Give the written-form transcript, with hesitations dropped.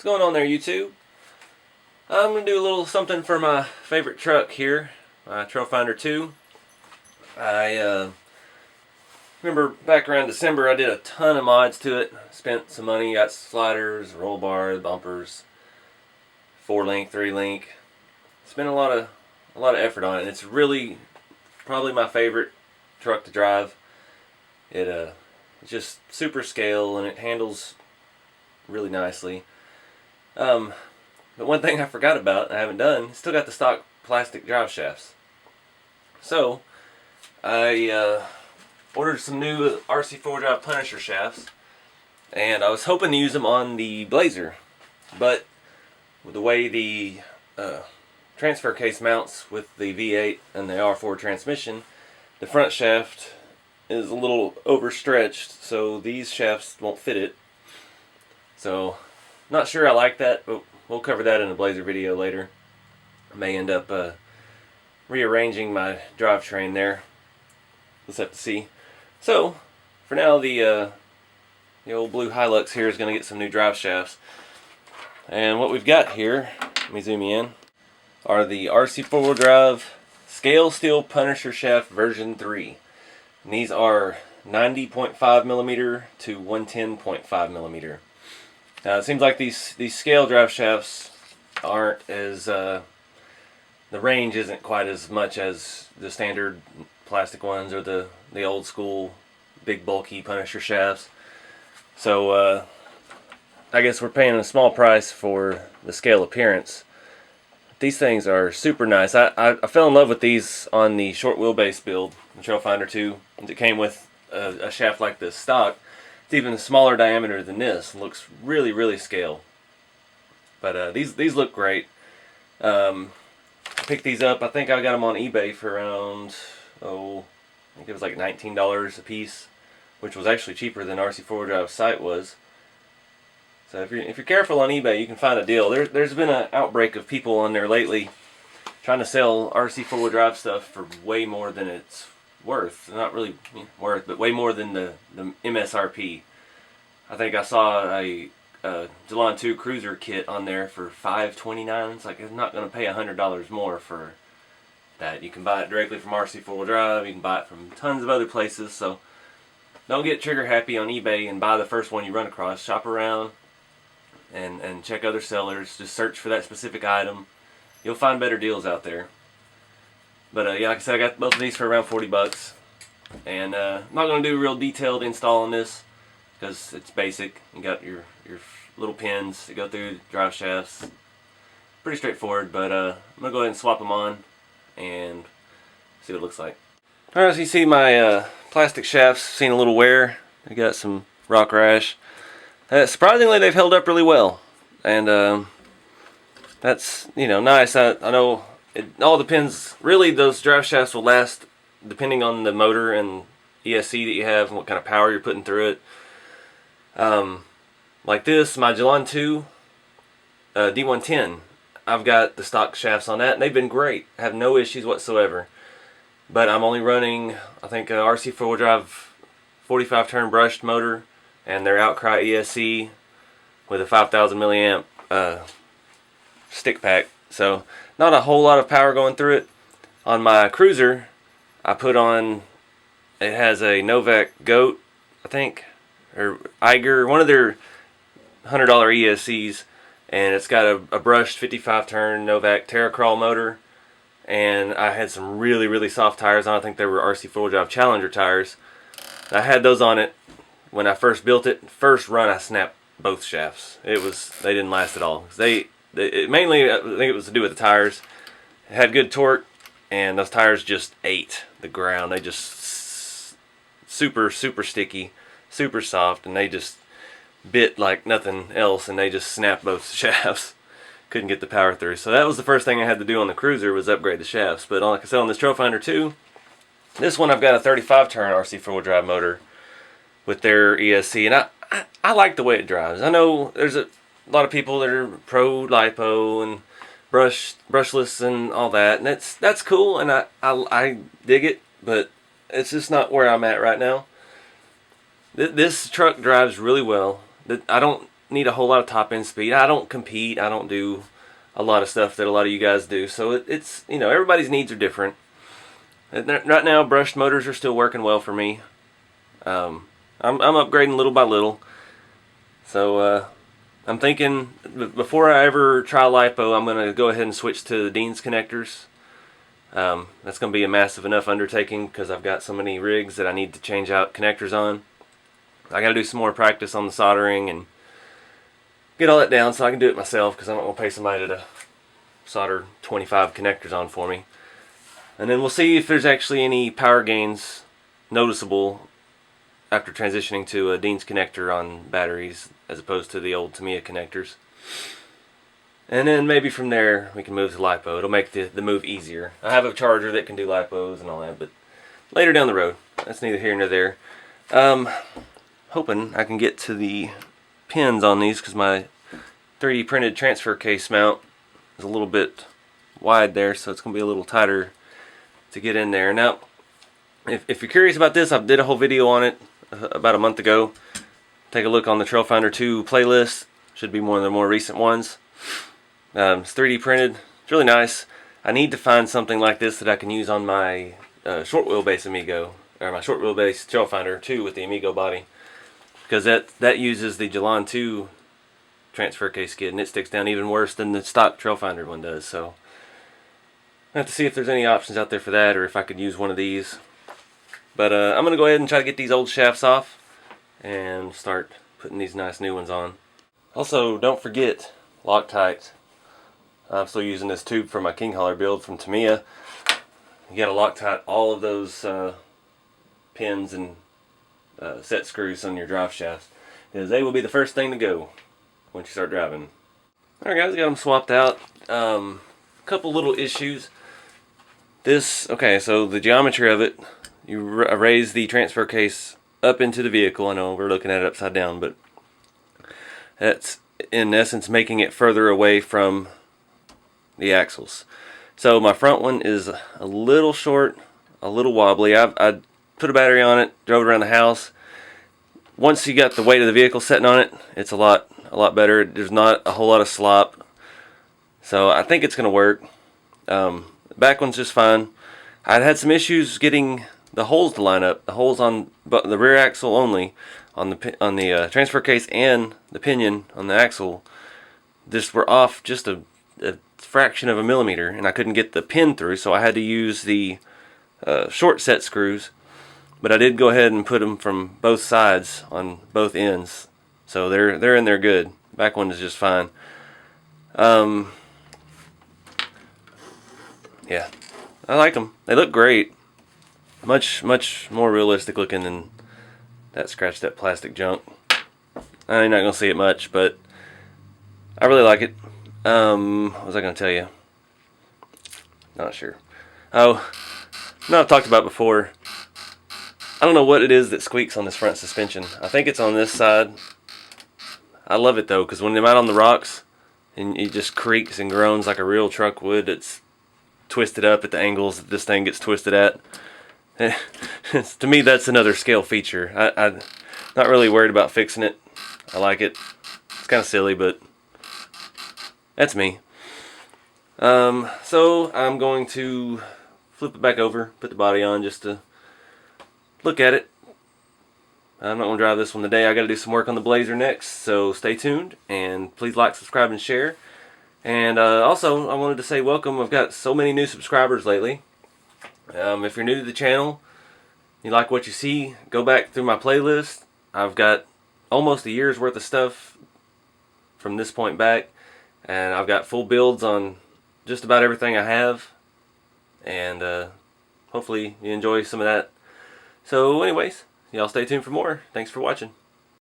going on there, YouTube? I'm going to do a little something for my favorite truck here, my Trailfinder 2. I remember back around December I did a ton of mods to it. Spent some money, got sliders, roll bars, bumpers, 4-link, 3-link. Spent a lot of effort on it, and it's really probably my favorite truck to drive. It's just super scale and it handles really nicely. But one thing I forgot about, I haven't done, still got the stock plastic drive shafts. So I ordered some new RC4wd Punisher shafts, and I was hoping to use them on the Blazer, but with the way the transfer case mounts with the V8 and the R4 transmission, the front shaft is a little overstretched, so these shafts won't fit it. So, not sure I like that, but we'll cover that in a Blazer video later. I may end up rearranging my drivetrain there. Let's have to see. So, for now, the old blue Hilux here is going to get some new drive shafts. And what we've got here, let me zoom you in, are the RC4wd Scale Steel Punisher Shaft version 3. And these are 90.5mm to 110.5mm. Now it seems like these scale drive shafts aren't as, the range isn't quite as much as the standard plastic ones or the old school big bulky Punisher shafts. So I guess we're paying a small price for the scale appearance. These things are super nice. I fell in love with these on the short wheelbase build, the Trailfinder 2. It came with a shaft like this stock. It's even a smaller diameter than this. It looks really, really scale. But these look great. I picked these up. I think I got them on eBay for around, I think it was like $19 a piece, which was actually cheaper than RC4wd's site was. So if you're careful on eBay, you can find a deal. There's been an outbreak of people on there lately trying to sell RC4wd stuff for way more than it's worth. Not really worth, but way more than the MSRP. I think I saw a Jalon 2 Cruiser kit on there for $529. It's like, I'm not going to pay $100 more for that. You can buy it directly from RC4wd. You can buy it from tons of other places. So don't get trigger happy on eBay and buy the first one you run across. Shop around and check other sellers. Just search for that specific item. You'll find better deals out there. But yeah, like I said, I got both of these for around 40 bucks. And I'm not going to do a real detailed install on this because it's basic. You got your little pins that go through drive shafts. Pretty straightforward, but I'm going to go ahead and swap them on and see what it looks like. Alright, as you see, my plastic shafts seen a little wear. They got some rock rash. Surprisingly, they've held up really well. And that's, nice. I know it all depends. Really, those drive shafts will last depending on the motor and ESC that you have and what kind of power you're putting through it. Like this, my Jalon 2 D110, I've got the stock shafts on that, and they've been great. I have no issues whatsoever. But I'm only running, I think, a RC4wd 45 turn brushed motor and their Outcry ESC with a 5,000 milliamp stick pack. So not a whole lot of power going through it. On my Cruiser, I put on, it has a Novak Goat, I think, or Eiger, one of their $100 ESCs, and it's got a brushed 55 turn Novak Terracrawl motor. And I had some really, really soft tires on. I think they were RC4wd Challenger tires. I had those on it when I first built it. First run, I snapped both shafts. They didn't last at all. Mainly, I think it was to do with the tires. It had good torque, and those tires just ate the ground. They just super, super sticky, super soft, and they just bit like nothing else, and they just snapped both shafts. Couldn't get the power through. So that was the first thing I had to do on the Cruiser, was upgrade the shafts. But like I said, on this Trailfinder 2, this one I've got a 35 turn RC4wd motor with their ESC, and I like the way it drives. I know there's a lot of people that are pro lipo and brushless and all that, and that's cool, and I dig it, but it's just not where I'm at right now. This truck drives really well. I don't need a whole lot of top end speed. I don't compete. I don't do a lot of stuff that a lot of you guys do. So it's, you know, everybody's needs are different. And right now, brushed motors are still working well for me. I'm upgrading little by little. So I'm thinking before I ever try lipo, I'm going to go ahead and switch to the Dean's connectors. That's going to be a massive enough undertaking because I've got so many rigs that I need to change out connectors on. I got to do some more practice on the soldering and get all that down so I can do it myself, because I'm not going to pay somebody to solder 25 connectors on for me. And then we'll see if there's actually any power gains noticeable after transitioning to a Dean's connector on batteries as opposed to the old Tamiya connectors. And then maybe from there we can move to lipo. It'll make the move easier. I have a charger that can do lipos and all that, but later down the road. That's neither here nor there. Hoping I can get to the pins on these, because my 3D printed transfer case mount is a little bit wide there, so it's going to be a little tighter to get in there. Now, if you're curious about this, I did a whole video on it about a month ago. Take a look on the Trailfinder 2 playlist. Should be one of the more recent ones. It's 3D printed. It's really nice. I need to find something like this that I can use on my short wheelbase Amigo, or my short wheelbase Trailfinder 2 with the Amigo body, because that uses the Jalan 2 transfer case skid, and it sticks down even worse than the stock Trailfinder one does. So I have to see if there's any options out there for that, or if I could use one of these. But I'm going to go ahead and try to get these old shafts off and start putting these nice new ones on. Also, don't forget Loctite. I'm still using this tube for my King Holler build from Tamiya. You got to Loctite all of those pins and set screws on your drive shafts, because they will be the first thing to go once you start driving. Alright guys, I got them swapped out. Couple little issues. Okay, so the geometry of it, you raise the transfer case up into the vehicle. I know we're looking at it upside down, but that's in essence making it further away from the axles. So my front one is a little short, a little wobbly. I put a battery on it, drove it around the house. Once you got the weight of the vehicle setting on it, it's a lot better. There's not a whole lot of slop, so I think it's going to work. Back one's just fine. I'd had some issues getting the holes to line up. The holes on the rear axle only, on the transfer case and the pinion on the axle, just were off just a fraction of a millimeter, and I couldn't get the pin through, so I had to use the short set screws. But I did go ahead and put them from both sides on both ends, so they're in there good. Back one is just fine. Yeah, I like them. They look great. Much more realistic looking than that scratched up plastic junk. I'm not gonna see it much, but I really like it. What was I gonna tell you? Not sure. Oh, no, I've talked about before. I don't know what it is that squeaks on this front suspension. I think it's on this side. I love it though, because when I'm out on the rocks and it just creaks and groans like a real truck would, it's twisted up at the angles that this thing gets twisted at. To me, that's another scale feature. I'm not really worried about fixing it. I like it. It's kind of silly, but that's me. So I'm going to flip it back over, put the body on just to look at it. I'm not going to drive this one today. I got to do some work on the Blazer next, so stay tuned, and please like, subscribe, and share. And also, I wanted to say welcome. I've got so many new subscribers lately. If you're new to the channel, you like what you see, go back through my playlist. I've got almost a year's worth of stuff from this point back, and I've got full builds on just about everything I have, and hopefully you enjoy some of that. So anyways, y'all stay tuned for more. Thanks for watching.